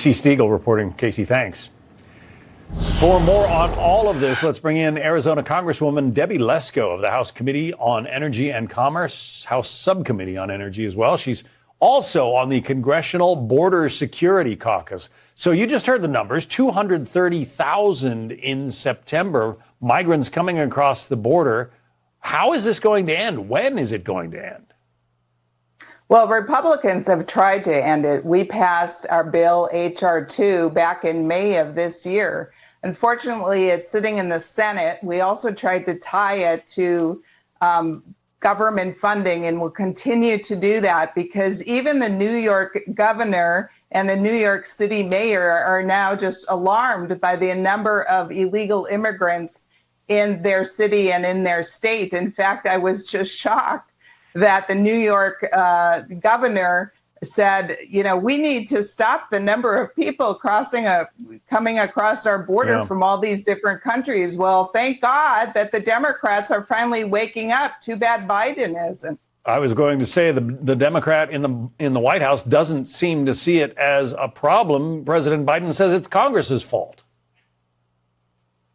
Casey Stiegel reporting. Casey, thanks. For more on all of this, let's bring in Arizona Congresswoman Debbie Lesko of the House Committee on Energy and Commerce, House Subcommittee on Energy as well. She's also on the Congressional Border Security Caucus. So you just heard the numbers, 230,000 in September, migrants coming across the border. How is this going to end? When is it going to end? Well, Republicans have tried to end it. We passed our bill, H.R. 2, back in May of this year. Unfortunately, it's sitting in the Senate. We also tried to tie it to government funding and will continue to do that because even the New York governor and the New York City mayor are now just alarmed by the number of illegal immigrants in their city and in their state. In fact, I was just shocked that the New York governor said, you know, we need to stop the number of people coming across our border from all these different countries. Well, thank God that the Democrats are finally waking up. Too bad Biden isn't. I was going to say the Democrat in the White House doesn't seem to see it as a problem. President Biden says it's Congress's fault.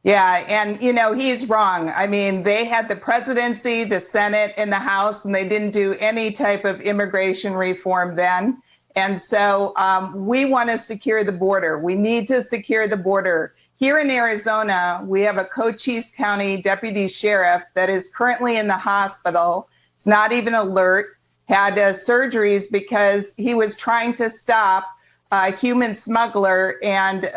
Yeah, and, you know, he's wrong. I mean, they had the presidency, the Senate, and the House, and they didn't do any type of immigration reform then. And so we want to secure the border. We need to secure the border. Here in Arizona, we have a Cochise County deputy sheriff that is currently in the hospital. It's not even alert, had surgeries because he was trying to stop a human smuggler and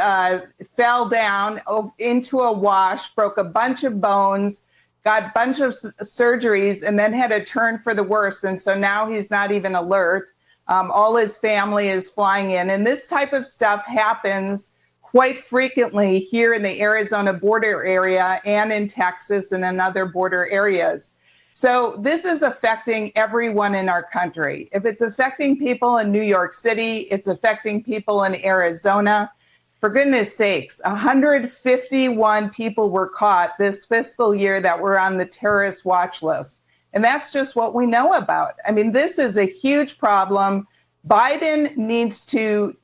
fell down into a wash, broke a bunch of bones, got a bunch of surgeries, and then had a turn for the worse. And so now he's not even alert. All his family is flying in. And this type of stuff happens quite frequently here in the Arizona border area and in Texas and in other border areas. So this is affecting everyone in our country. If it's affecting people in New York City, it's affecting people in Arizona. For goodness sakes, 151 people were caught this fiscal year that were on the terrorist watch list. And that's just what we know about. I mean, this is a huge problem. Biden needs to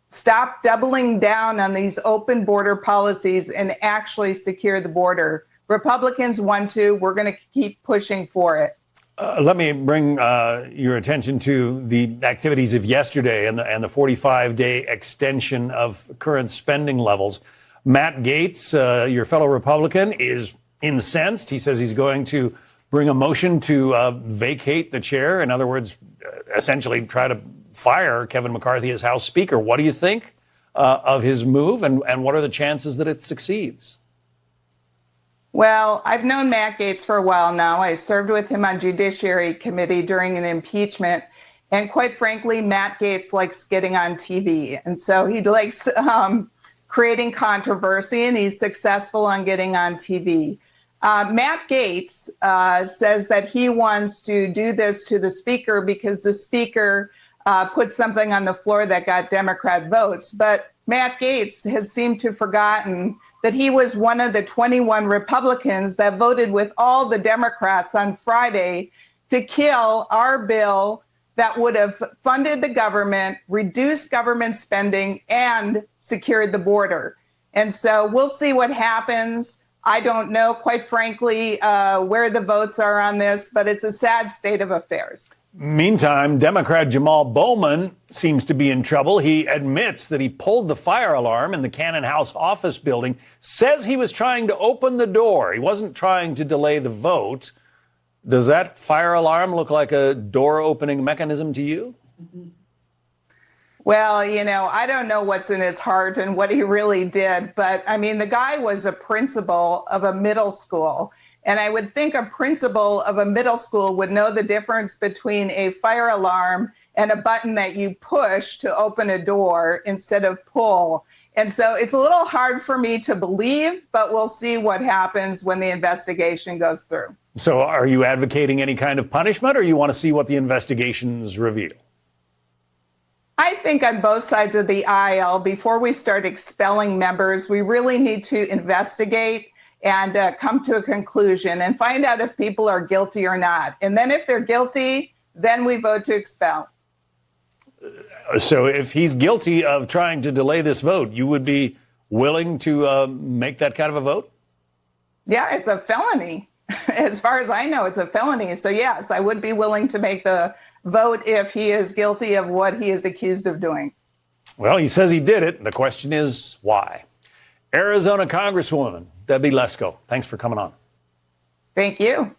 stop doubling down on these open border policies and actually secure the border. Republicans want to. We're going to keep pushing for it. Let me bring your attention to the activities of yesterday and the 45-day extension of current spending levels. Matt Gaetz, your fellow Republican, is incensed. He says he's going to bring a motion to vacate the chair. In other words, essentially try to fire Kevin McCarthy as House Speaker. What do you think of his move, and what are the chances that it succeeds? Well, I've known Matt Gaetz for a while now. I served with him on Judiciary Committee during the impeachment. And quite frankly, Matt Gaetz likes getting on TV. And so he likes creating controversy, and he's successful on getting on TV. Matt Gaetz says that he wants to do this to the Speaker because the Speaker put something on the floor that got Democrat votes. But Matt Gaetz has seemed to have forgotten that he was one of the 21 Republicans that voted with all the Democrats on Friday to kill our bill that would have funded the government, reduced government spending, and secured the border. And so we'll see what happens. I don't know, quite frankly, where the votes are on this, but it's a sad state of affairs. Meantime, Democrat Jamal Bowman seems to be in trouble. He admits that he pulled the fire alarm in the Cannon House office building, says he was trying to open the door. He wasn't trying to delay the vote. Does that fire alarm look like a door opening mechanism to you? Well, you know, I don't know what's in his heart and what he really did. But I mean, the guy was a principal of a middle school. And I would think a principal of a middle school would know the difference between a fire alarm and a button that you push to open a door instead of pull. And so it's a little hard for me to believe, but we'll see what happens when the investigation goes through. So are you advocating any kind of punishment, or you want to see what the investigations reveal? I think on both sides of the aisle, before we start expelling members, we really need to investigate and come to a conclusion and find out if people are guilty or not. And then if they're guilty, then we vote to expel. So if he's guilty of trying to delay this vote, you would be willing to make that kind of a vote? Yeah, it's a felony. As far as I know, it's a felony. So yes, I would be willing to make the vote if he is guilty of what he is accused of doing. Well, he says he did it. The question is why? Arizona Congresswoman Debbie Lesko, thanks for coming on. Thank you.